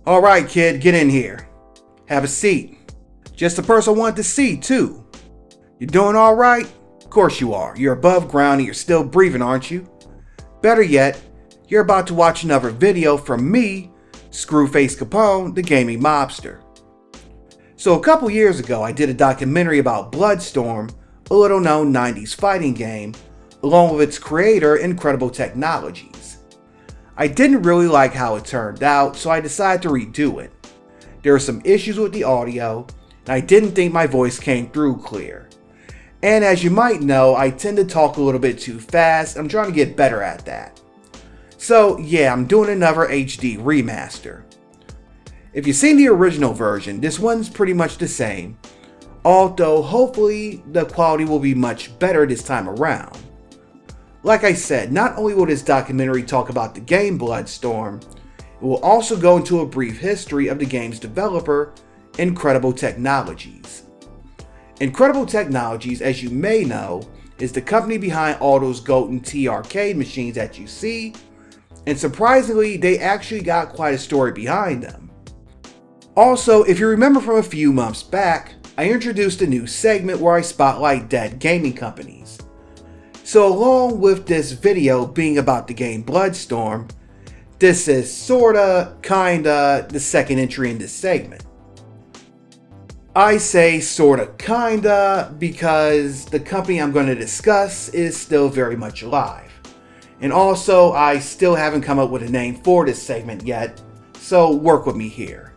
Alright kid, get in here. Have a seat. Just the person I wanted to see too. You doing alright? Of course you are. You're above ground and you're still breathing, aren't you? Better yet, you're about to watch another video from me, Screwface Capone, the gaming mobster. So a couple years ago I did a documentary about Bloodstorm, a little known 90s fighting game, along with its creator, Incredible Technologies. I didn't really like how it turned out, so I decided to redo it. There were some issues with the audio, and I didn't think my voice came through clear. And as you might know, I tend to talk a little bit too fast. I'm trying to get better at that. So yeah, I'm doing another HD remaster. If you've seen the original version, this one's pretty much the same, although hopefully the quality will be much better this time around. Like I said, not only will this documentary talk about the game Bloodstorm, it will also go into a brief history of the game's developer, Incredible Technologies. Incredible Technologies, as you may know, is the company behind all those golden T arcade machines that you see, and surprisingly, they actually got quite a story behind them. Also, if you remember from a few months back, I introduced a new segment where I spotlight dead gaming companies. So along with this video being about the game Bloodstorm, this is sorta, kinda, the second entry in this segment. I say sorta, kinda, because the company I'm going to discuss is still very much alive. And also, I still haven't come up with a name for this segment yet, so work with me here.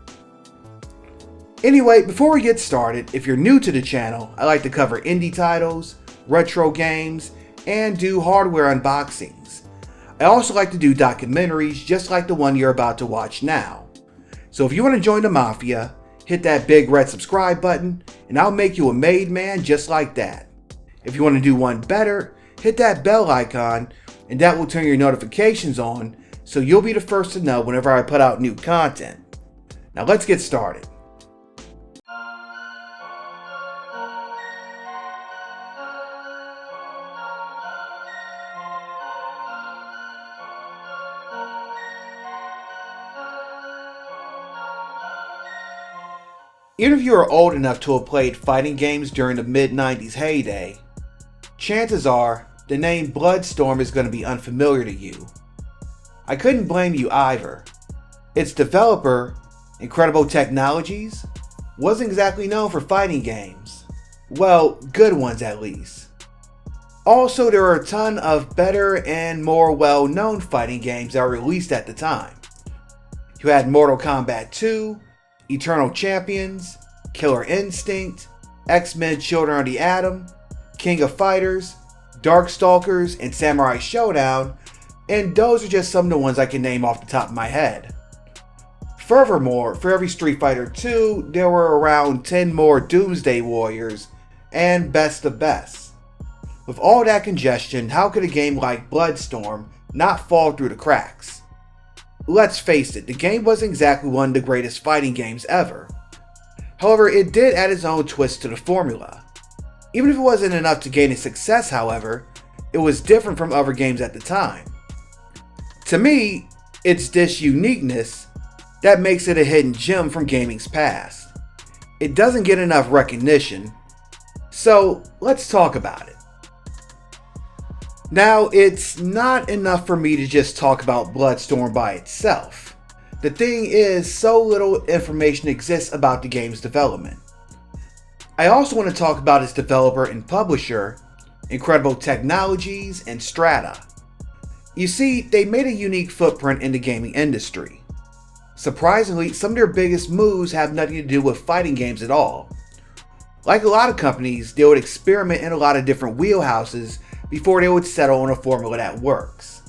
Anyway, before we get started, if you're new to the channel, I like to cover indie titles, retro games, and do hardware unboxings. I also like to do documentaries just like the one you're about to watch now. So if you want to join the Mafia, hit that big red subscribe button and I'll make you a made man just like that. If you want to do one better, hit that bell icon and that will turn your notifications on so you'll be the first to know whenever I put out new content. Now let's get started. Even if you are old enough to have played fighting games during the mid-90s heyday, chances are the name Bloodstorm is going to be unfamiliar to you. I couldn't blame you either. Its developer, Incredible Technologies, wasn't exactly known for fighting games. Well, good ones at least. Also, there are a ton of better and more well-known fighting games that were released at the time. You had Mortal Kombat 2, Eternal Champions, Killer Instinct, X-Men Children of the Atom, King of Fighters, Darkstalkers, and Samurai Showdown, and those are just some of the ones I can name off the top of my head. Furthermore, for every Street Fighter 2, there were around 10 more Doomsday Warriors, and best of best. With all that congestion, how could a game like Bloodstorm not fall through the cracks? Let's face it, the game wasn't exactly one of the greatest fighting games ever. However, it did add its own twist to the formula. Even if it wasn't enough to gain a success, however, it was different from other games at the time. To me, it's this uniqueness that makes it a hidden gem from gaming's past. It doesn't get enough recognition, so let's talk about it. Now, it's not enough for me to just talk about Bloodstorm by itself. The thing is, so little information exists about the game's development. I also want to talk about its developer and publisher, Incredible Technologies and Strata. You see, they made a unique footprint in the gaming industry. Surprisingly, some of their biggest moves have nothing to do with fighting games at all. Like a lot of companies, they would experiment in a lot of different wheelhouses before they would settle on a formula that works.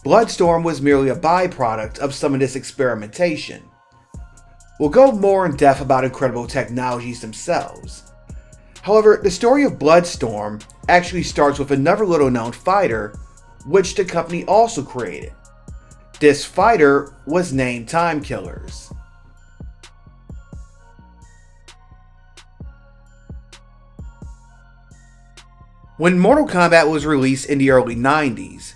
Bloodstorm was merely a byproduct of some of this experimentation. We'll go more in depth about Incredible Technologies themselves. However, the story of Bloodstorm actually starts with another little known fighter, which the company also created. This fighter was named Time Killers. When Mortal Kombat was released in the early 90s,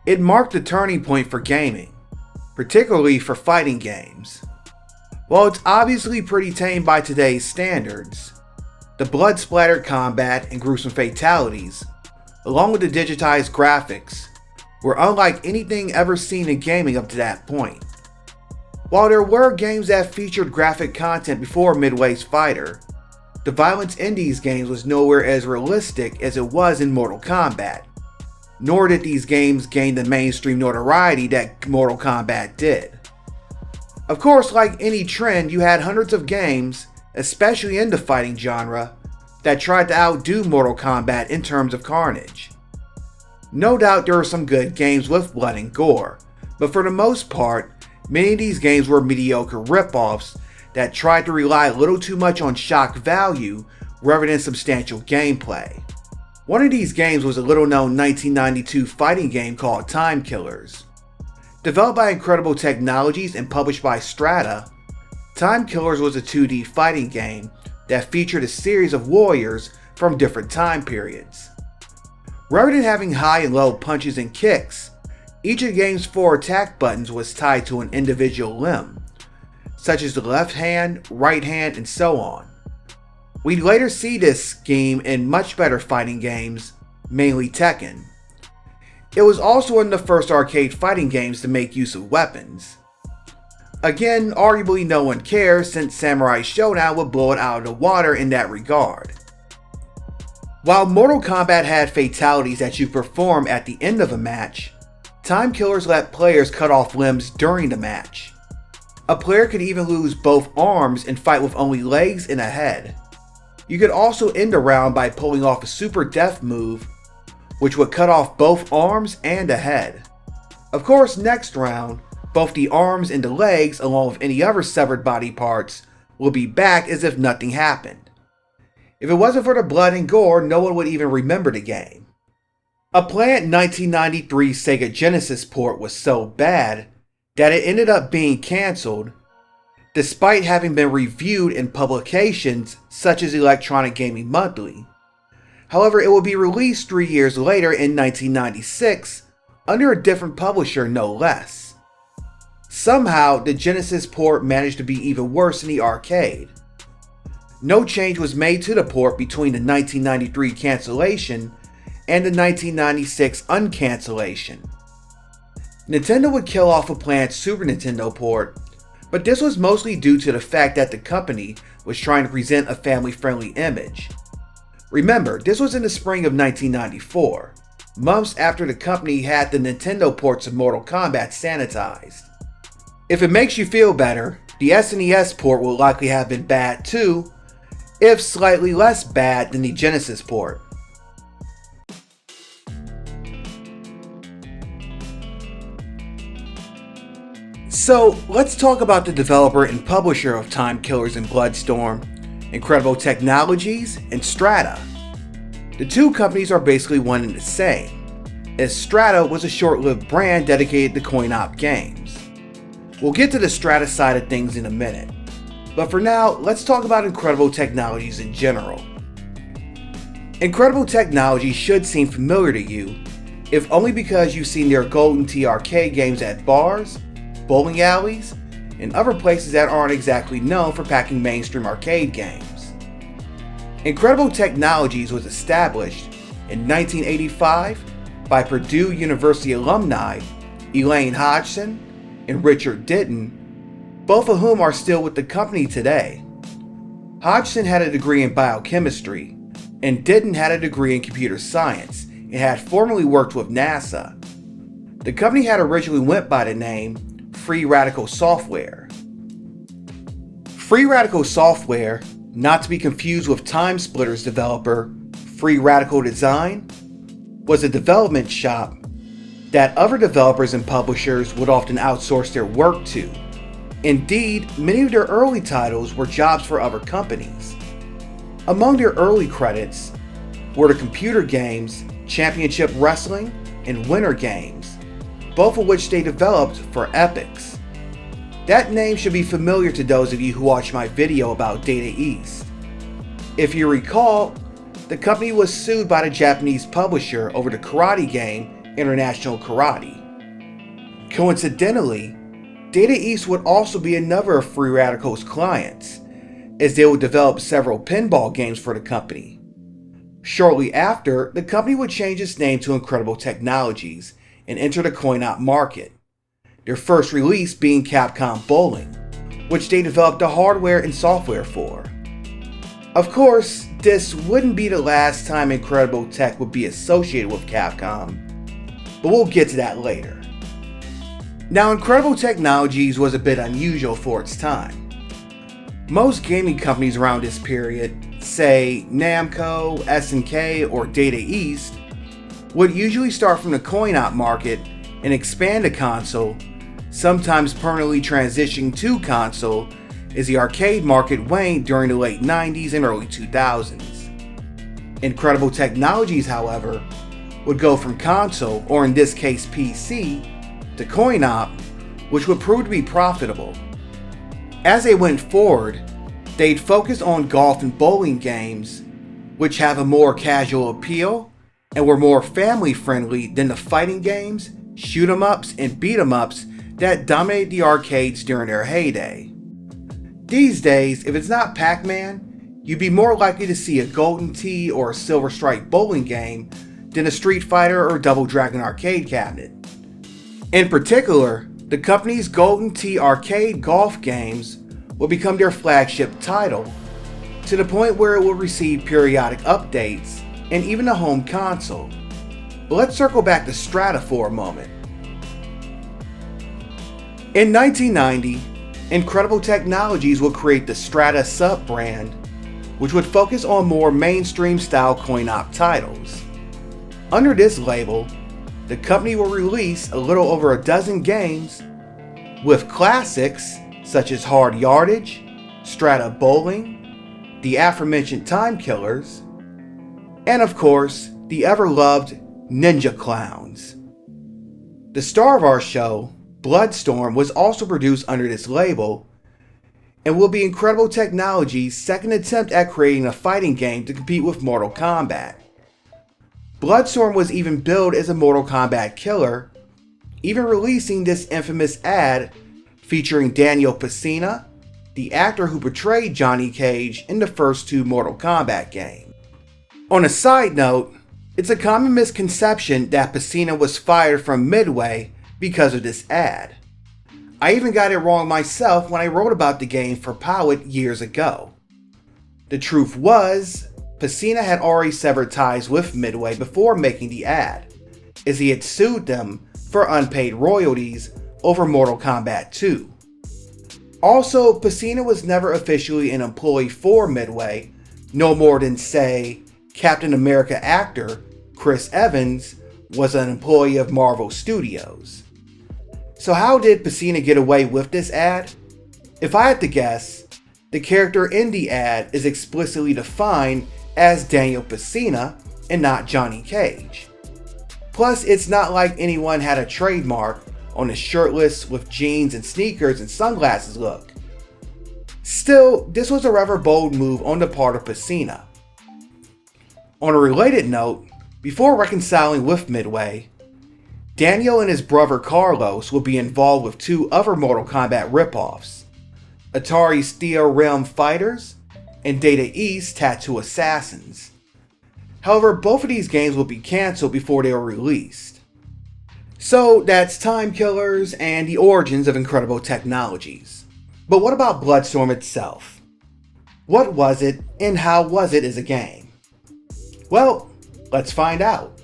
it marked a turning point for gaming. particularly for fighting games. While it's obviously pretty tame by today's standards, the blood-splattered combat and gruesome fatalities, along with the digitized graphics, were unlike anything ever seen in gaming up to that point. While there were games that featured graphic content before Midway's Fighter, the violence in these games was nowhere as realistic as it was in Mortal Kombat, nor did these games gain the mainstream notoriety that Mortal Kombat did. Of course, like any trend, you had hundreds of games, especially in the fighting genre, that tried to outdo Mortal Kombat in terms of carnage. No doubt there were some good games with blood and gore, but for the most part, many of these games were mediocre rip-offs that tried to rely a little too much on shock value rather than substantial gameplay. One of these games was a little-known 1992 fighting game called Time Killers. Developed by Incredible Technologies and published by Strata, Time Killers was a 2D fighting game that featured a series of warriors from different time periods. Rather than having high and low punches and kicks, each of the game's 4 attack buttons was tied to an individual limb, such as the left hand, right hand, and so on. We'd later see this scheme in much better fighting games, mainly Tekken. It was also one of the first arcade fighting games to make use of weapons. Again, arguably no one cares since Samurai Showdown would blow it out of the water in that regard. While Mortal Kombat had fatalities that you perform at the end of a match, Time Killers let players cut off limbs during the match. A player could even lose both arms and fight with only legs and a head. You could also end a round by pulling off a super death move, which would cut off both arms and a head. Of course, next round, both the arms and the legs, along with any other severed body parts, will be back as if nothing happened. If it wasn't for the blood and gore, no one would even remember the game. A planned 1993 Sega Genesis port was so bad that it ended up being cancelled, despite having been reviewed in publications such as Electronic Gaming Monthly. However, it would be released 3 years later in 1996, under a different publisher no less. Somehow, the Genesis port managed to be even worse in the arcade. No change was made to the port between the 1993 cancellation and the 1996 uncancellation. Nintendo would kill off a planned Super Nintendo port, but this was mostly due to the fact that the company was trying to present a family-friendly image. Remember, this was in the spring of 1994, months after the company had the Nintendo ports of Mortal Kombat sanitized. If it makes you feel better, the SNES port will likely have been bad too, if slightly less bad than the Genesis port. So let's talk about the developer and publisher of Time Killers and Bloodstorm, Incredible Technologies and Strata. The two companies are basically one and the same, as Strata was a short-lived brand dedicated to coin-op games. We'll get to the Strata side of things in a minute, but for now, let's talk about Incredible Technologies in general. Incredible Technologies should seem familiar to you, if only because you've seen their Golden Tee arcade games at bars, bowling alleys, and other places that aren't exactly known for packing mainstream arcade games. Incredible Technologies was established in 1985 by Purdue University alumni Elaine Hodgson and Richard Ditton, both of whom are still with the company today. Hodgson had a degree in biochemistry, and Ditton had a degree in computer science and had formerly worked with NASA. The company had originally went by the name Free Radical Software. Free Radical Software, not to be confused with Time Splitters developer Free Radical Design, was a development shop that other developers and publishers would often outsource their work to. Indeed, many of their early titles were jobs for other companies. Among their early credits were the computer games Championship Wrestling and Winter Games, both of which they developed for Epix. That name should be familiar to those of you who watched my video about Data East. If you recall, the company was sued by the Japanese publisher over the karate game International Karate. Coincidentally, Data East would also be another of Free Radical's clients, as they would develop several pinball games for the company. Shortly after, the company would change its name to Incredible Technologies and enter the coin-op market, their first release being Capcom Bowling, which they developed the hardware and software for. Of course, this wouldn't be the last time Incredible Tech would be associated with Capcom, but we'll get to that later. Now, Incredible Technologies was a bit unusual for its time. Most gaming companies around this period, say Namco, SNK, or Data East, would usually start from the coin-op market and expand to console, sometimes permanently transitioning to console as the arcade market waned during the late 90s and early 2000s. Incredible Technologies, however, would go from console, or in this case PC, to coin-op, which would prove to be profitable. As they went forward, they'd focus on golf and bowling games, which have a more casual appeal and were more family-friendly than the fighting games, shoot-em-ups, and beat-em-ups that dominated the arcades during their heyday. These days, if it's not Pac-Man, you'd be more likely to see a Golden Tee or a Silver Strike bowling game than a Street Fighter or Double Dragon arcade cabinet. In particular, the company's Golden Tee arcade golf games will become their flagship title, to the point where it will receive periodic updates and even a home console. But let's circle back to Strata for a moment. In 1990, Incredible Technologies will create the Strata sub-brand, which would focus on more mainstream style coin-op titles. Under this label, the company will release a little over a dozen games, with classics such as Hard Yardage, Strata Bowling, the aforementioned Time Killers, and of course, the ever-loved Ninja Clowns. The star of our show, Bloodstorm, was also produced under this label, and will be Incredible Technologies' second attempt at creating a fighting game to compete with Mortal Kombat. Bloodstorm was even billed as a Mortal Kombat killer, even releasing this infamous ad featuring Daniel Pesina, the actor who portrayed Johnny Cage in the first two Mortal Kombat games. On a side note, it's a common misconception that Pesina was fired from Midway because of this ad. I even got it wrong myself when I wrote about the game for Powit years ago. The truth was, Pesina had already severed ties with Midway before making the ad, as he had sued them for unpaid royalties over Mortal Kombat 2. Also, Pesina was never officially an employee for Midway, no more than, say, Captain America actor Chris Evans was an employee of Marvel Studios. So how did Pesina get away with this ad? If I had to guess, the character in the ad is explicitly defined as Daniel Pesina and not Johnny Cage. Plus, it's not like anyone had a trademark on a shirtless with jeans and sneakers and sunglasses look. Still, this was a rather bold move on the part of Pesina. On a related note, before reconciling with Midway, Daniel and his brother Carlos will be involved with two other Mortal Kombat ripoffs, Atari's Steel Realm Fighters and Data East Tattoo Assassins. However, both of these games will be cancelled before they are released. So that's Time Killers and the origins of Incredible Technologies. But what about Bloodstorm itself? What was it and how was it as a game? Well, let's find out.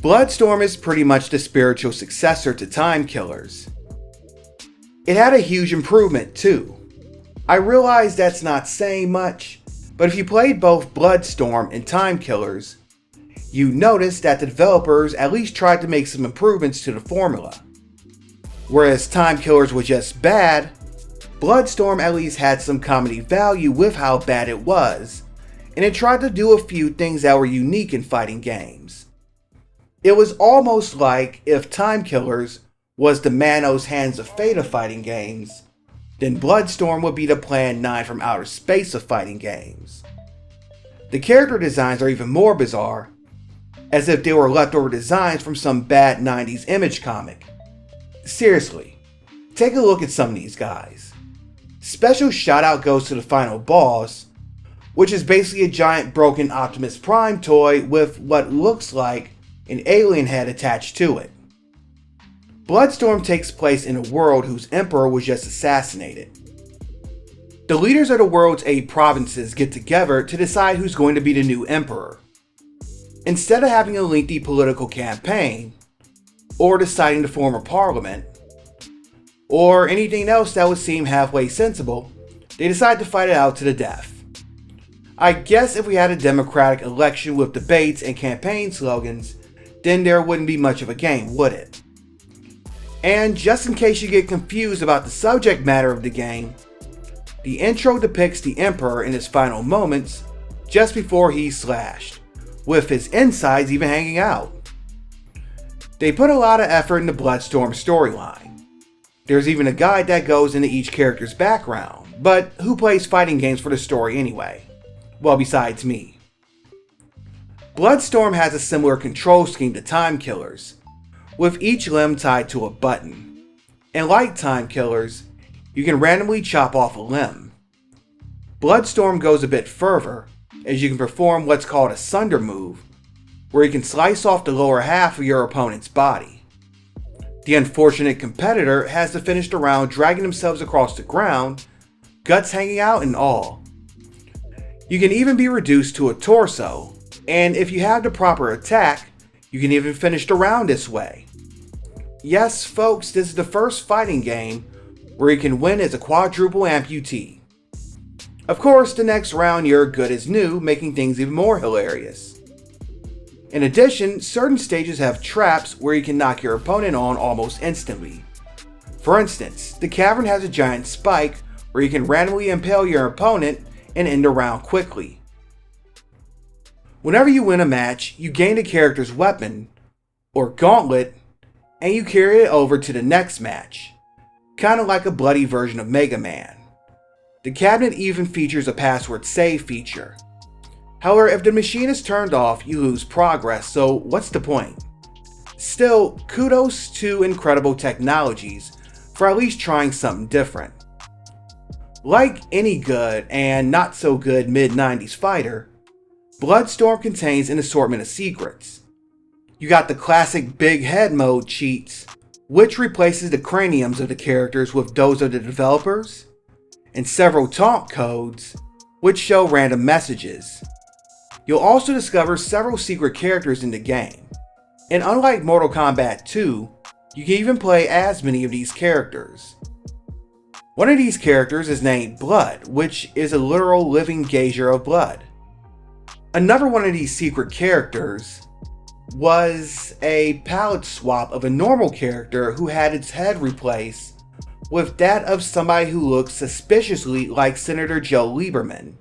Bloodstorm is pretty much the spiritual successor to Time Killers. It had a huge improvement too. I realize that's not saying much, but if you played both Bloodstorm and Time Killers, you notice that the developers at least tried to make some improvements to the formula. Whereas Time Killers was just bad, Bloodstorm at least had some comedy value with how bad it was, and it tried to do a few things that were unique in fighting games. It was almost like if Time Killers was the Manos Hands of Fate of fighting games, then Bloodstorm would be the Plan 9 from Outer Space of fighting games. The character designs are even more bizarre, as if they were leftover designs from some bad 90s Image comic. Seriously, take a look at some of these guys. Special shout out goes to the final boss, which is basically a giant broken Optimus Prime toy with what looks like an alien head attached to it. Bloodstorm takes place in a world whose emperor was just assassinated. The leaders of the world's 8 provinces get together to decide who's going to be the new emperor. Instead of having a lengthy political campaign, or deciding to form a parliament, or anything else that would seem halfway sensible, they decide to fight it out to the death. I guess if we had a democratic election with debates and campaign slogans, then there wouldn't be much of a game, would it? And just in case you get confused about the subject matter of the game, the intro depicts the Emperor in his final moments just before he's slashed, with his insides even hanging out. They put a lot of effort in the Bloodstorm storyline. There's even a guide that goes into each character's background, but who plays fighting games for the story anyway? Well, besides me. Bloodstorm has a similar control scheme to Time Killers, with each limb tied to a button. And like Time Killers, you can randomly chop off a limb. Bloodstorm goes a bit further, as you can perform what's called a sunder move, where you can slice off the lower half of your opponent's body. The unfortunate competitor has to finish the round dragging themselves across the ground, guts hanging out and all. You can even be reduced to a torso, and if you have the proper attack, you can even finish the round this way. Yes, folks, this is the first fighting game where you can win as a quadruple amputee. Of course, the next round you're good as new, making things even more hilarious. In addition, certain stages have traps where you can knock your opponent on almost instantly. For instance, the cavern has a giant spike where you can randomly impale your opponent and end the round quickly. Whenever you win a match, you gain the character's weapon, or gauntlet, and you carry it over to the next match, kinda like a bloody version of Mega Man. The cabinet even features a password save feature. However, if the machine is turned off, you lose progress, so what's the point? Still, kudos to Incredible Technologies for at least trying something different. Like any good and not so good mid-90s fighter, Bloodstorm contains an assortment of secrets. You got the classic big head mode cheats, which replaces the craniums of the characters with those of the developers, and several taunt codes, which show random messages. You'll also discover several secret characters in the game, and unlike Mortal Kombat 2, you can even play as many of these characters. One of these characters is named Blood, which is a literal living geyser of blood. Another one of these secret characters was a palette swap of a normal character who had its head replaced with that of somebody who looked suspiciously like Senator Joe Lieberman.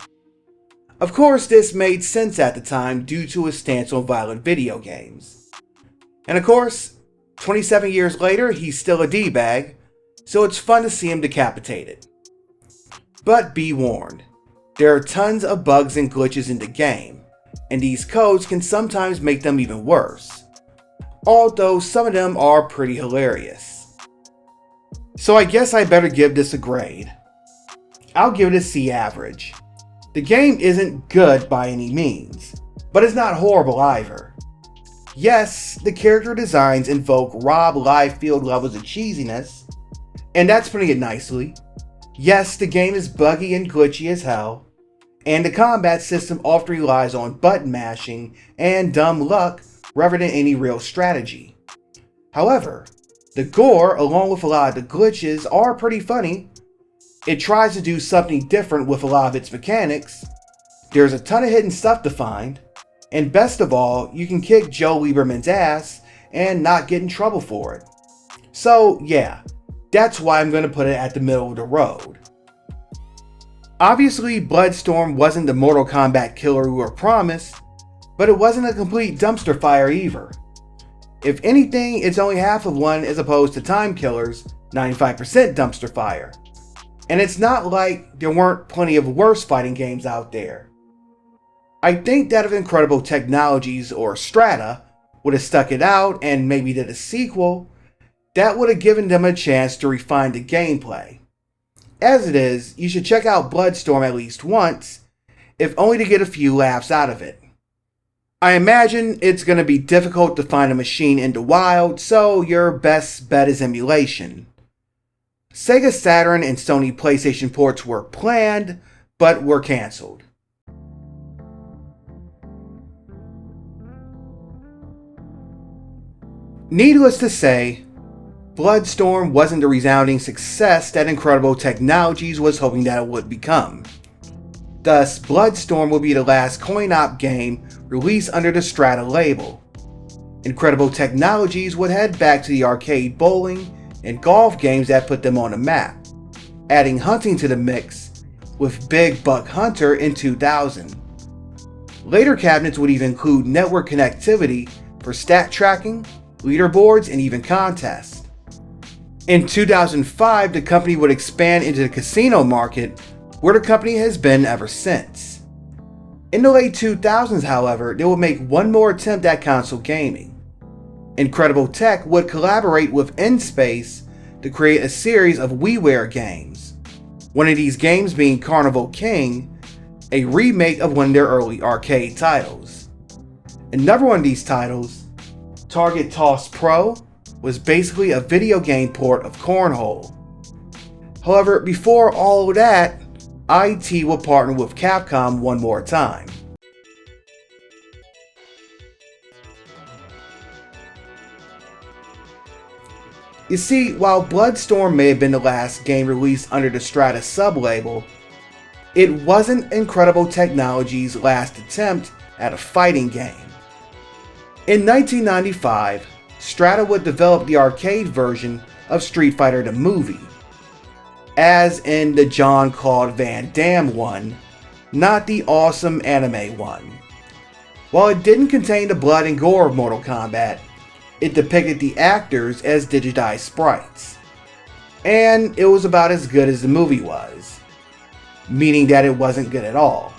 Of course, this made sense at the time due to his stance on violent video games. And of course, 27 years later, he's still a D-bag, so it's fun to see him decapitated. But be warned, there are tons of bugs and glitches in the game, and these codes can sometimes make them even worse, although some of them are pretty hilarious. So I guess I better give this a grade. I'll give it a C average. The game isn't good by any means, but it's not horrible either. Yes, the character designs invoke Rob Liefeld levels of cheesiness, and that's putting it nicely. Yes, the game is buggy and glitchy as hell, and the combat system often relies on button mashing and dumb luck rather than any real strategy. However, the gore, along with a lot of the glitches, are pretty funny. It tries to do something different with a lot of its mechanics. There's a ton of hidden stuff to find, and best of all, you can kick Joe Lieberman's ass and not get in trouble for it. So yeah, that's why I'm going to put it at the middle of the road. Obviously, Bloodstorm wasn't the Mortal Kombat killer we were promised, but it wasn't a complete dumpster fire either. If anything, it's only half of one as opposed to Time Killer's 95% dumpster fire. And it's not like there weren't plenty of worse fighting games out there. I think that if Incredible Technologies or Strata would have stuck it out and maybe did a sequel, that would have given them a chance to refine the gameplay. As it is, you should check out Bloodstorm at least once, if only to get a few laughs out of it. I imagine it's going to be difficult to find a machine in the wild, so your best bet is emulation. Sega Saturn and Sony PlayStation ports were planned, but were cancelled. Needless to say, Bloodstorm wasn't the resounding success that Incredible Technologies was hoping that it would become. Thus, Bloodstorm will be the last coin-op game released under the Strata label. Incredible Technologies would head back to the arcade bowling and golf games that put them on the map, adding hunting to the mix with Big Buck Hunter in 2000. Later cabinets would even include network connectivity for stat tracking, leaderboards, and even contests. In 2005, the company would expand into the casino market, where the company has been ever since. In the late 2000s, however, they would make one more attempt at console gaming. Incredible Tech would collaborate with InSpace to create a series of WiiWare games, one of these games being Carnival King, a remake of one of their early arcade titles. Another one of these titles, Target Toss Pro, was basically a video game port of Cornhole. However, before all of that, IT will partner with Capcom one more time. You see, while Bloodstorm may have been the last game released under the Strata sub-label, it wasn't Incredible Technologies' last attempt at a fighting game. In 1995, Strata would develop the arcade version of Street Fighter the movie, as in the Jean-Claude Van Damme one, not the awesome anime one. While it didn't contain the blood and gore of Mortal Kombat, it depicted the actors as digitized sprites. And it was about as good as the movie was, meaning that it wasn't good at all.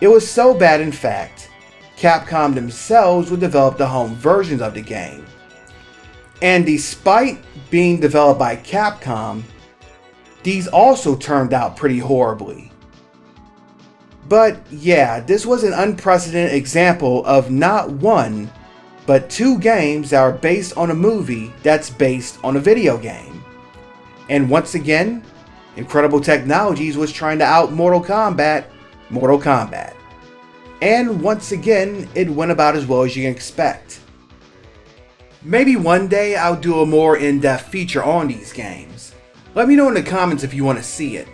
It was so bad, in fact, Capcom themselves would develop the home versions of the game. And despite being developed by Capcom, these also turned out pretty horribly. But yeah, this was an unprecedented example of not one, but two games that are based on a movie that's based on a video game. And once again, Incredible Technologies was trying to out Mortal Kombat. And once again, it went about as well as you can expect. Maybe one day I'll do a more in-depth feature on these games. Let me know in the comments if you want to see it.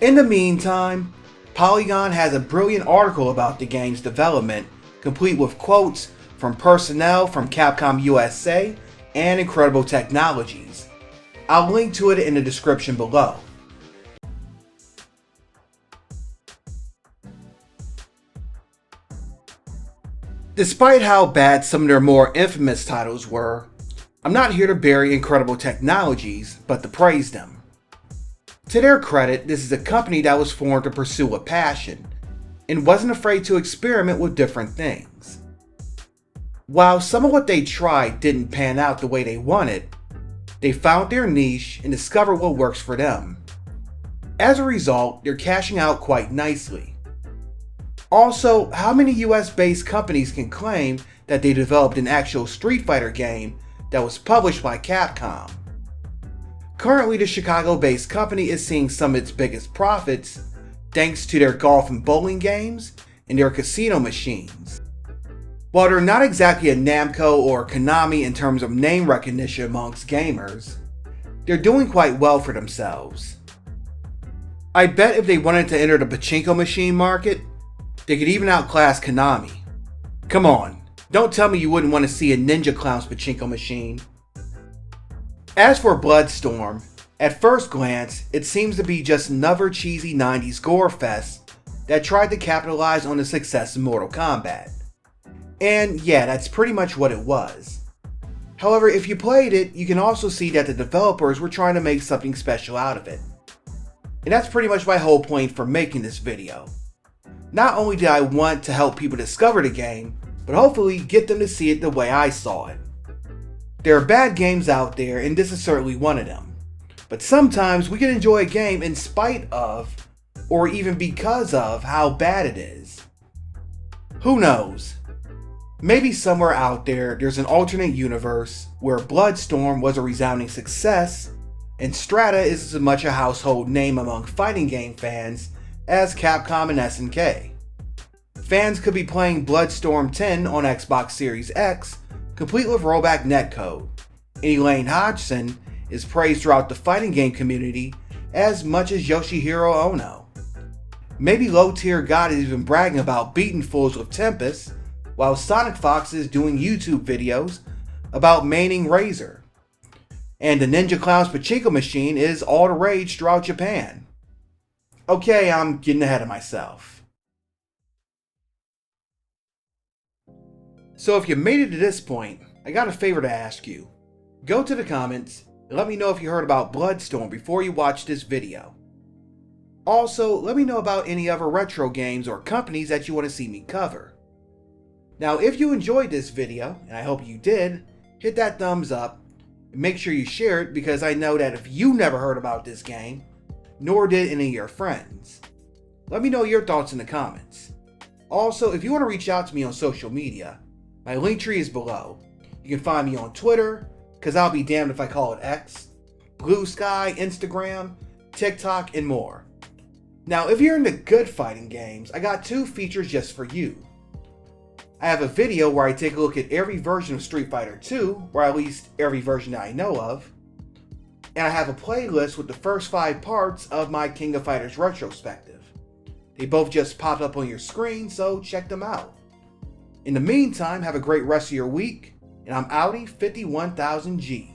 In the meantime, Polygon has a brilliant article about the game's development, complete with quotes from personnel from Capcom USA and Incredible Technologies. I'll link to it in the description below. Despite how bad some of their more infamous titles were, I'm not here to bury Incredible Technologies, but to praise them. To their credit, this is a company that was formed to pursue a passion, and wasn't afraid to experiment with different things. While some of what they tried didn't pan out the way they wanted, they found their niche and discovered what works for them. As a result, they're cashing out quite nicely. Also, how many US-based companies can claim that they developed an actual Street Fighter game that was published by Capcom? Currently, the Chicago-based company is seeing some of its biggest profits thanks to their golf and bowling games and their casino machines. While they're not exactly a Namco or Konami in terms of name recognition amongst gamers, they're doing quite well for themselves. I bet if they wanted to enter the pachinko machine market, they could even outclass Konami. Come on, don't tell me you wouldn't want to see a Ninja Clown's pachinko machine. As for Bloodstorm, at first glance, it seems to be just another cheesy 90s gore fest that tried to capitalize on the success of Mortal Kombat. And yeah, that's pretty much what it was. However, if you played it, you can also see that the developers were trying to make something special out of it. And that's pretty much my whole point for making this video. Not only did I want to help people discover the game, but hopefully get them to see it the way I saw it. There are bad games out there, and this is certainly one of them. But sometimes we can enjoy a game in spite of, or even because of, how bad it is. Who knows? Maybe somewhere out there there's an alternate universe where Bloodstorm was a resounding success, and Strata is as much a household name among fighting game fans as Capcom and SNK. Fans could be playing Bloodstorm 10 on Xbox Series X, complete with rollback netcode, and Elaine Hodgson is praised throughout the fighting game community as much as Yoshihiro Ono. Maybe Low Tier God is even bragging about beating fools with Tempest, while Sonic Fox is doing YouTube videos about maining Razor. And the Ninja Clown's Pachinko machine is all the rage throughout Japan. Okay, I'm getting ahead of myself. So if you made it to this point, I got a favor to ask you. Go to the comments and let me know if you heard about Bloodstorm before you watch this video. Also, let me know about any other retro games or companies that you want to see me cover. Now, if you enjoyed this video, and I hope you did, hit that thumbs up and make sure you share it, because I know that if you never heard about this game, nor did any of your friends. Let me know your thoughts in the comments. Also, if you want to reach out to me on social media, my link tree is below. You can find me on Twitter, because I'll be damned if I call it X, Blue Sky, Instagram, TikTok, and more. Now, if you're into good fighting games, I got 2 features just for you. I have a video where I take a look at every version of Street Fighter 2, or at least every version that I know of. And I have a playlist with the first 5 parts of my King of Fighters retrospective. They both just popped up on your screen, so check them out. In the meantime, have a great rest of your week, and I'm outie 51,000G.